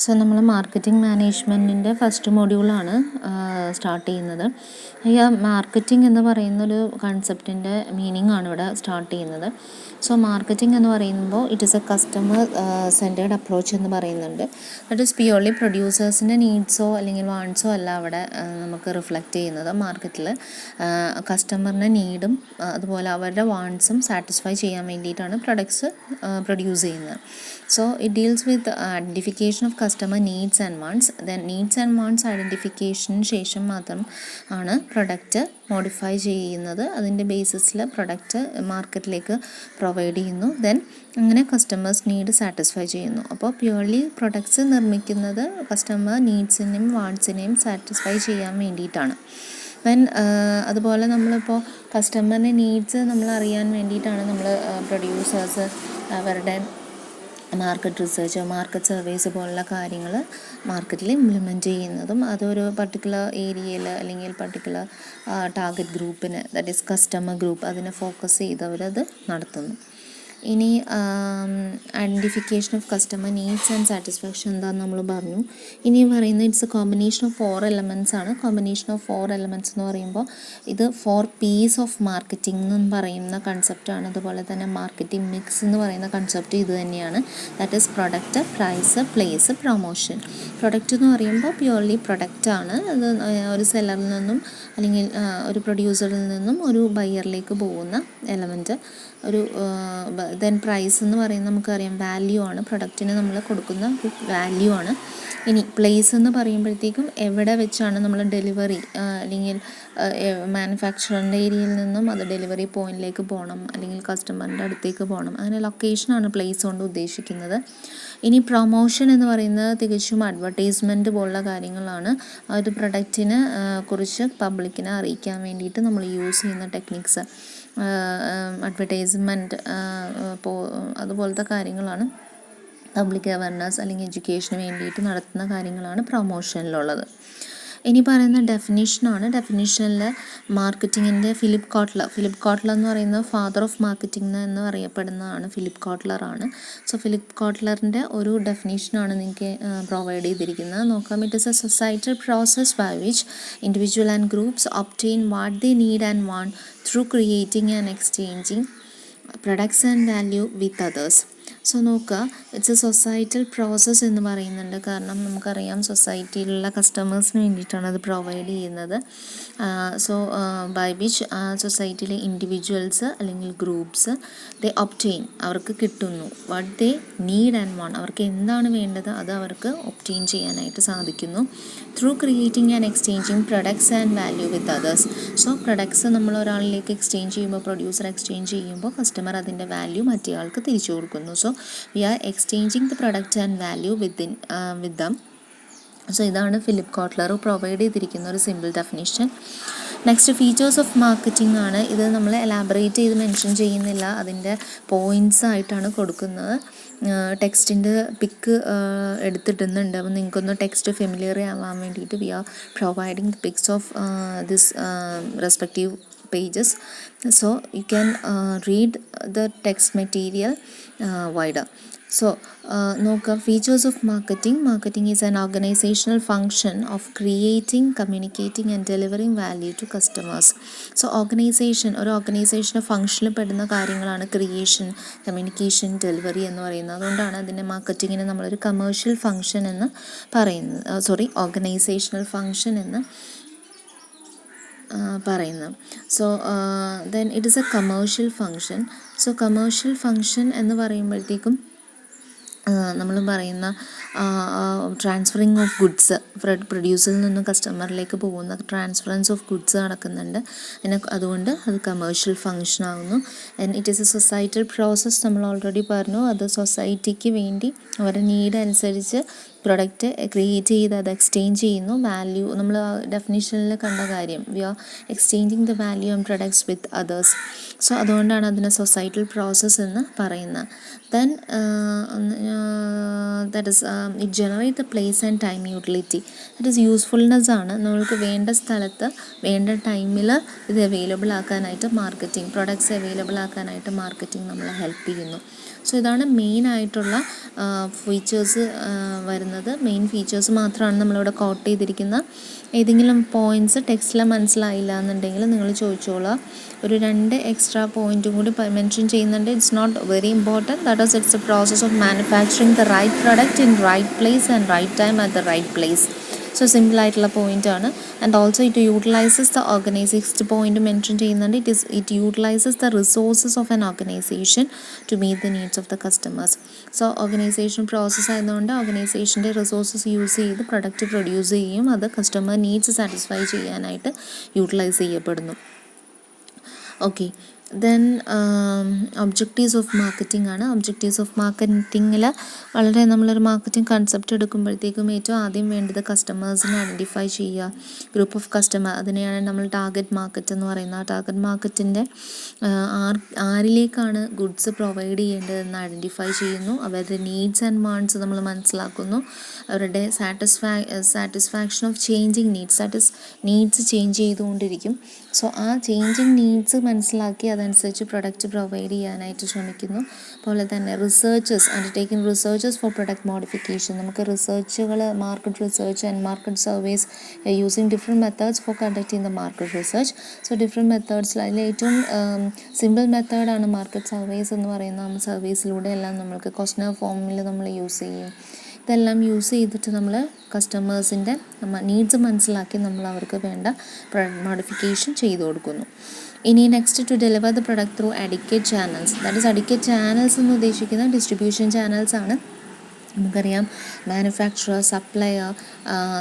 So നമ്മൾ marketing മാനേജ്മെൻറ്റിൻ്റെ first മൊഡ്യൂളാണ് start ചെയ്യുന്നത്. ഈ മാർക്കറ്റിംഗ് എന്ന് പറയുന്നൊരു കൺസെപ്റ്റിൻ്റെ മീനിങ് ആണ് ഇവിടെ സ്റ്റാർട്ട് ചെയ്യുന്നത്. സോ മാർക്കറ്റിംഗ് എന്ന് പറയുമ്പോൾ it is A customer centred approach എന്ന് പറയുന്നുണ്ട്. ദാറ്റ് ഈസ് പ്യുവർലി പ്രൊഡ്യൂസേഴ്സിൻ്റെ നീഡ്സോ അല്ലെങ്കിൽ വാണ്ട്സോ അല്ല അവിടെ നമുക്ക് റിഫ്ലക്റ്റ് ചെയ്യുന്നത്. മാർക്കറ്റിൽ കസ്റ്റമറിൻ്റെ നീഡും അതുപോലെ അവരുടെ വാണ്ട്സും സാറ്റിസ്ഫൈ ചെയ്യാൻ വേണ്ടിയിട്ടാണ് പ്രൊഡക്ട്സ് പ്രൊഡ്യൂസ് ചെയ്യുന്നത്. So it deals with identification of customer needs and wants. Then needs and wants ഐഡൻറ്റിഫിക്കേഷന് ശേഷം മാത്രം ആണ് പ്രൊഡക്റ്റ് മോഡിഫൈ ചെയ്യുന്നത്. അതിൻ്റെ ബേസിസിൽ പ്രൊഡക്റ്റ് മാർക്കറ്റിലേക്ക് പ്രൊവൈഡ് ചെയ്യുന്നു. ദെൻ അങ്ങനെ കസ്റ്റമേഴ്സ് നീഡ് സാറ്റിസ്ഫൈ ചെയ്യുന്നു. അപ്പോൾ പ്യുവർലി പ്രൊഡക്ട്സ് നിർമ്മിക്കുന്നത് കസ്റ്റമർ നീഡ്സിനെയും വാണ്ട്സിനെയും സാറ്റിസ്ഫൈ ചെയ്യാൻ വേണ്ടിയിട്ടാണ്. ദെൻ അതുപോലെ നമ്മളിപ്പോൾ കസ്റ്റമറിൻ്റെ നീഡ്സ് നമ്മൾ അറിയാൻ വേണ്ടിയിട്ടാണ് നമ്മൾ പ്രൊഡ്യൂസേഴ്സ് അവരുടെ മാർക്കറ്റ് റിസർച്ച്, മാർക്കറ്റ് സർവേസ് പോലുള്ള കാര്യങ്ങൾ മാർക്കറ്റിൽ ഇംപ്ലിമെൻറ്റ് ചെയ്യുന്നതും അതൊരു പർട്ടിക്കുലർ ഏരിയയിൽ അല്ലെങ്കിൽ പർട്ടിക്കുലർ ടാർഗറ്റ് ഗ്രൂപ്പിന്, ദാറ്റ് ഈസ് കസ്റ്റമർ ഗ്രൂപ്പ്, അതിനെ ഫോക്കസ് ചെയ്ത് അവരത് നടത്തുന്നു. ഇനി identification of customer needs and satisfaction എന്താണെന്ന് നമ്മൾ പറഞ്ഞു. ഇനി പറയുന്നത് it's A combination of 4 elements ആണ്. കോമ്പിനേഷൻ ഓഫ് 4 എലമെൻറ്റ്സ് എന്ന് പറയുമ്പോൾ ഇത് 4 P's ഓഫ് മാർക്കറ്റിംഗ് എന്ന് പറയുന്ന കൺസെപ്റ്റാണ്. അതുപോലെ തന്നെ മാർക്കറ്റിംഗ് മിക്സ് എന്ന് പറയുന്ന കൺസെപ്റ്റ് ഇത് തന്നെയാണ്. That is product, price, place, promotion. Product എന്ന് പറയുമ്പോൾ പ്യുവർലി പ്രൊഡക്റ്റാണ്. അത് ഒരു സെല്ലറിൽ നിന്നും അല്ലെങ്കിൽ ഒരു പ്രൊഡ്യൂസറിൽ നിന്നും ഒരു ബയ്യറിലേക്ക് പോകുന്ന എലമെൻറ്റ്. ഒരു ദെൻ പ്രൈസ് എന്ന് പറയുന്നത് നമുക്കറിയാം വാല്യൂ ആണ്, പ്രൊഡക്റ്റിന് നമ്മൾ കൊടുക്കുന്ന വാല്യൂ ആണ്. ഇനി പ്ലേസ് എന്ന് പറയുമ്പോഴത്തേക്കും എവിടെ വെച്ചാണ് നമ്മൾ ഡെലിവറി അല്ലെങ്കിൽ മാനുഫാക്ചറിൻ്റെ ഏരിയയിൽ നിന്നും അത് ഡെലിവറി പോയിൻറ്റിലേക്ക് പോകണം അല്ലെങ്കിൽ കസ്റ്റമറിൻ്റെ അടുത്തേക്ക് പോകണം, അങ്ങനെ ലൊക്കേഷനാണ് പ്ലേസ് കൊണ്ട് ഉദ്ദേശിക്കുന്നത്. ഇനി പ്രൊമോഷൻ എന്ന് പറയുന്നത് തികച്ചും അഡ്വർടൈസ്മെൻറ്റ് പോലുള്ള കാര്യങ്ങളാണ്. ആ ഒരു പ്രൊഡക്റ്റിനെ കുറിച്ച് പബ്ലിക്കിനെ അറിയിക്കാൻ വേണ്ടിയിട്ട് നമ്മൾ യൂസ് ചെയ്യുന്ന ടെക്നിക്സ്, അഡ്വർടൈസ്മെൻറ്റ് അതുപോലത്തെ കാര്യങ്ങളാണ്. പബ്ലിക് അവയർനെസ് അല്ലെങ്കിൽ എഡ്യൂക്കേഷന് വേണ്ടിയിട്ട് നടത്തുന്ന കാര്യങ്ങളാണ് പ്രൊമോഷനിലുള്ളത്. ഇനി പറയുന്ന ഡെഫിനിഷനാണ്. ഡെഫിനിഷനിൽ മാർക്കറ്റിങ്ങിൻ്റെ ഫിലിപ്പ് കോട്ട്ലർ എന്ന് പറയുന്ന ഫാദർ ഓഫ് മാർക്കറ്റിംഗ് എന്ന് അറിയപ്പെടുന്നതാണ് ഫിലിപ്പ് കോട്ട്ലറാണ്. സോ ഫിലിപ്പ് കോട്ട്ലറിൻ്റെ ഒരു ഡെഫിനിഷനാണ് നിങ്ങൾക്ക് പ്രൊവൈഡ് ചെയ്തിരിക്കുന്നത്. നോക്കാം. It is a societal process by which individual and groups obtain what they need and want through creating and exchanging products and value with others. So നോക്കുക, ഇറ്റ്സ് എ സൊസൈറ്റൽ പ്രോസസ്സ് എന്ന് പറയുന്നുണ്ട്. കാരണം നമുക്കറിയാം സൊസൈറ്റിയിലുള്ള കസ്റ്റമേഴ്സിന് വേണ്ടിയിട്ടാണ് അത് പ്രൊവൈഡ് ചെയ്യുന്നത്. So by which സൊസൈറ്റിയിലെ individuals അല്ലെങ്കിൽ ഗ്രൂപ്പ്സ് ദേ ഒബ്റ്റെയിൻ, അവർക്ക് കിട്ടുന്നു, what they need and want, അവർക്ക് എന്താണ് വേണ്ടത് അത് അവർക്ക് ഒബ്റ്റെയിൻ ചെയ്യാനായിട്ട് സാധിക്കുന്നു. Through creating and exchanging products and value with others. So products നമ്മൾ ഒരാളിലേക്ക് എക്സ്ചേഞ്ച് ചെയ്യുമ്പോൾ, പ്രൊഡ്യൂസർ എക്സ്ചേഞ്ച് ചെയ്യുമ്പോൾ കസ്റ്റമർ അതിൻ്റെ വാല്യൂ മറ്റേ ആൾക്ക് തിരിച്ചു കൊടുക്കുന്നു. So we are exchanging the product and value with them. So ഇതാണ് ഫിലിപ്പ് കോട്ട്ലർ പ്രൊവൈഡ് ചെയ്തിരിക്കുന്ന ഒരു simple definition. Next features of marketing ആണ്. ഇത് നമ്മൾ എലാബറേറ്റ് ചെയ്ത് മെൻഷൻ ചെയ്യുന്നില്ല, അതിൻ്റെ പോയിൻറ്റ്സ് ആയിട്ടാണ് കൊടുക്കുന്നത്. ടെക്സ്റ്റിൻ്റെ പിക്ക് എടുത്തിടുന്നുണ്ട്. അപ്പോൾ നിങ്ങൾക്കൊന്ന് ടെക്സ്റ്റ് ഫെമിലിയർ ആവാൻ വേണ്ടിയിട്ട് we are providing the pics of this respective pages, so you can read the text material wider. So നോക്കുക, features of marketing is an organisational function of creating, communicating and delivering value to customers. So ഒരു ഓർഗനൈസേഷൻ്റെ ഫങ്ഷനിൽ പെടുന്ന കാര്യങ്ങളാണ് creation, communication, delivery എന്ന് പറയുന്നത്. അതുകൊണ്ടാണ് അതിൻ്റെ മാർക്കറ്റിങ്ങിനെ നമ്മളൊരു കമേഴ്ഷ്യൽ ഫങ്ഷൻ എന്ന് പറയുന്നത്, ഓർഗനൈസേഷണൽ ഫങ്ഷൻ എന്ന് പറയുന്നത്. So then it is A commercial function. So commercial function എന്ന് പറയുമ്പോഴത്തേക്കും നമ്മൾ പറയുന്ന ട്രാൻസ്ഫറിങ് ഓഫ് ഗുഡ്സ്, പ്രൊഡ്യൂസറിൽ നിന്ന് കസ്റ്റമറിലേക്ക് പോകുന്ന ട്രാൻസ്ഫറൻസ് ഓഫ് ഗുഡ്സ് നടക്കുന്നുണ്ട്. അതുകൊണ്ട് അത് കമേഴ്ഷ്യൽ ഫങ്ഷൻ ആകുന്നു. And it is a societal process. നമ്മൾ ഓൾറെഡി പറഞ്ഞു, അത് സൊസൈറ്റിക്ക് വേണ്ടി അവരുടെ നീഡ് അനുസരിച്ച് പ്രൊഡക്റ്റ് ക്രിയേറ്റ് ചെയ്ത് അത് എക്സ്ചേഞ്ച് ചെയ്യുന്നു. വാല്യൂ നമ്മൾ ഡെഫിനിഷനിൽ കണ്ട കാര്യം, we are exchanging the value and products with others. So അതുകൊണ്ടാണ് അതിനെ സൊസൈറ്റൽ പ്രോസസ്സ് എന്ന് പറയുന്നത്. Then that is it generate the place and time utility. That is usefulness ആണ്. നമ്മൾക്ക് വേണ്ട സ്ഥലത്ത് വേണ്ട ടൈമിൽ ഇത് അവൈലബിൾ ആക്കാനായിട്ട് പ്രൊഡക്ട്സ് അവൈലബിൾ ആക്കാനായിട്ട് മാർക്കറ്റിംഗ് നമ്മളെ ഹെൽപ്പ് ചെയ്യുന്നു. സോ ഇതാണ് മെയിൻ ആയിട്ടുള്ള ഫീച്ചേഴ്സ് വരുന്നത്. മെയിൻ ഫീച്ചേഴ്സ് മാത്രമാണ് നമ്മളിവിടെ കോട്ട് ചെയ്തിരിക്കുന്ന. ഏതെങ്കിലും പോയിൻറ്റ്സ് ടെക്സ്റ്റിൽ മനസ്സിലായില്ല എന്നുണ്ടെങ്കിൽ നിങ്ങൾ ചോദിച്ചോളാം. ഒരു 2 എക്സ്ട്രാ പോയിൻറ്റും കൂടി മെൻഷൻ ചെയ്യുന്നുണ്ട്. It's not very important. That is it's a process of manufacturing the right product in right place and right time at the right place. So simple ആയിട്ടുള്ള പോയിൻ്റാണ്. And also it utilises the organisation point mention ചെയ്യുന്നുണ്ട്. It utilises the resources of an organisation to meet the needs of the customers. So organisation process ആയതുകൊണ്ട് ഓർഗനൈസേഷൻ്റെ resources use ചെയ്ത് product produce ചെയ്യും. അത് customer needs satisfy ചെയ്യാനായിട്ട് utilise ചെയ്യപ്പെടുന്നു. Okay, then objectives of marketing ആണ്. Objectives of മാർക്കറ്റിങ്ങിൽ വളരെ നമ്മളൊരു മാർക്കറ്റിംഗ് കൺസെപ്റ്റ് എടുക്കുമ്പോഴത്തേക്കും ഏറ്റവും ആദ്യം വേണ്ടത് കസ്റ്റമേഴ്സിനെ ഐഡൻറ്റിഫൈ ചെയ്യുക. ഗ്രൂപ്പ് ഓഫ് കസ്റ്റമർ, അതിനെയാണ് നമ്മൾ ടാർഗറ്റ് മാർക്കറ്റ് എന്ന് പറയുന്നത്. ആ ടാർഗറ്റ് മാർക്കറ്റിൻ്റെ ആരിലേക്കാണ് ഗുഡ്സ് പ്രൊവൈഡ് ചെയ്യേണ്ടതെന്ന് ഐഡൻറ്റിഫൈ ചെയ്യുന്നു. അവരുടെ നീഡ്സ് ആൻഡ് വാണ്ട്സ് നമ്മൾ മനസ്സിലാക്കുന്നു. അവരുടെ satisfaction of changing needs, that is needs change ചെയ്തുകൊണ്ടിരിക്കും. സോ ആ ചേഞ്ചിങ് നീഡ്സ് മനസ്സിലാക്കി അതനുസരിച്ച് പ്രൊഡക്റ്റ് പ്രൊവൈഡ് ചെയ്യാനായിട്ട് ശ്രമിക്കുന്നു. അതുപോലെ തന്നെ researches, undertaking researches for product modification. നമുക്ക് റിസർച്ചുകൾ, market research and market surveys using different methods for conducting the market research. So different മെത്തേഡ്സിൽ അതിൽ ഏറ്റവും സിമ്പിൾ മെത്തേഡാണ് മാർക്കറ്റ് സർവേസ് എന്ന് പറയുന്ന. സർവേസിലൂടെ എല്ലാം നമ്മൾക്ക് ക്വസ്റ്റ്യൻ ഫോമിൽ നമ്മൾ യൂസ് ചെയ്യും. ഇതെല്ലാം യൂസ് ചെയ്തിട്ട് നമ്മൾ കസ്റ്റമേഴ്സിൻ്റെ നീഡ്സ് മനസ്സിലാക്കി നമ്മൾ അവർക്ക് വേണ്ട പ്രൊഡക്റ്റ് മോഡിഫിക്കേഷൻ ചെയ്തു കൊടുക്കുന്നു. ഇനി next, to deliver the product through adequate channels. That is adequate channels എന്ന് ഉദ്ദേശിക്കുന്നത് ഡിസ്ട്രിബ്യൂഷൻ ചാനൽസ് ആണ്. നമുക്കറിയാം manufacturer, supplier,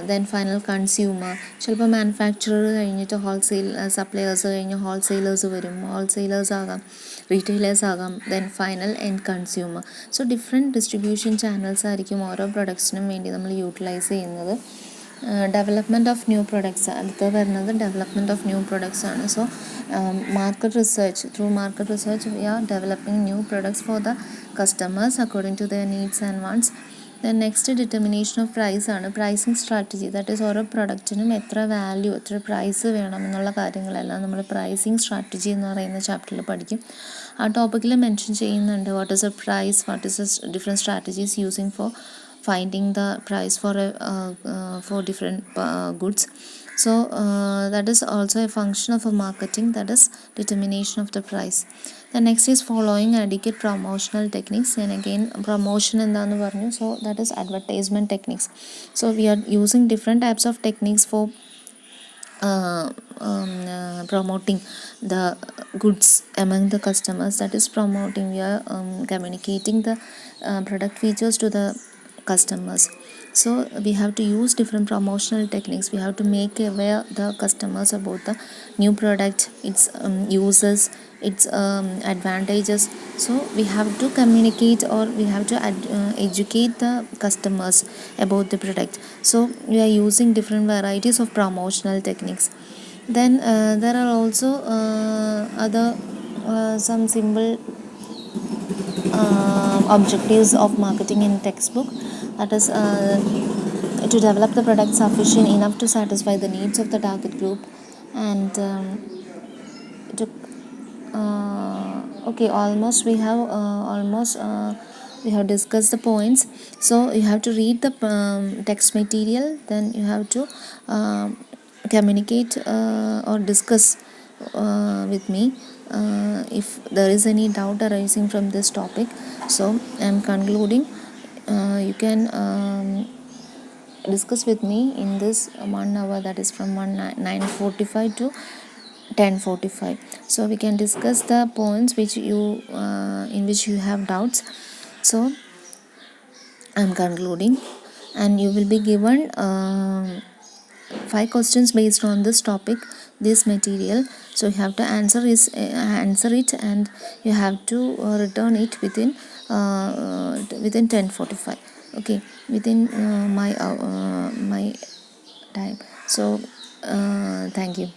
then final consumer. ചിലപ്പോൾ മാനുഫാക്ചറർ കഴിഞ്ഞിട്ട് ഹോൾസെയിൽ, സപ്ലയേഴ്സ് കഴിഞ്ഞ് ഹോൾസെയിലേഴ്സ് വരും. ഹോൾസെയിലേഴ്സ് ആകാം, റീറ്റെയിലേഴ്സ് ആകാം, then final end consumer. So different distribution channels ആയിരിക്കും ഓരോ പ്രൊഡക്ട്സിനും വേണ്ടി നമ്മൾ യൂട്ടിലൈസ് ചെയ്യുന്നത്. ഡെവലപ്മെൻറ്റ് ഓഫ് ന്യൂ പ്രൊഡക്ട്സ്, അടുത്ത് വരുന്നത് ഡെവലപ്മെൻറ്റ് ഓഫ് ന്യൂ പ്രൊഡക്ട്സ് ആണ്. So market research, through market research we are developing new products for the customers according to their needs and wants. Then next, determination of price ആണ്. Pricing strategy, that is ഓരോ പ്രൊഡക്റ്റിനും എത്ര value, എത്ര price വേണം എന്നുള്ള കാര്യങ്ങളെല്ലാം നമ്മൾ pricing strategy എന്ന് പറയുന്ന ചാപ്റ്ററിൽ പഠിക്കും. ആ ടോപ്പിക്കിൽ മെൻഷൻ ചെയ്യുന്നുണ്ട് what is a price, what is a different strategies using for finding the price for different goods. So that is also a function of a marketing, that is determination of the price. The next is following adequate promotional techniques. And again promotion endanu parnu, so that is advertisement techniques. So we are using different types of techniques for promoting the goods among the customers. That is promoting, we are communicating the product features to the customers. So we have to use different promotional techniques. We have to make aware the customers about the new product, its uses, its advantages. So we have to communicate, or we have to educate the customers about the product. So we are using different varieties of promotional techniques. Then there are also other some simple objectives of marketing in textbook. That is to develop the product sufficient enough to satisfy the needs of the target group, and to okay, almost we have discussed the points. So you have to read the text material, then you have to communicate or discuss with me if there is any doubt arising from this topic. So I am concluding. You can discuss with me in this 1 hour, that is from 9:45 to 10:45. So we can discuss the points which you in which you have doubts. So I am concluding, and you will be given 5 questions based on this topic, this material. So you have to answer it, and you have to return it within 10:45. Okay, within my time. So thank you.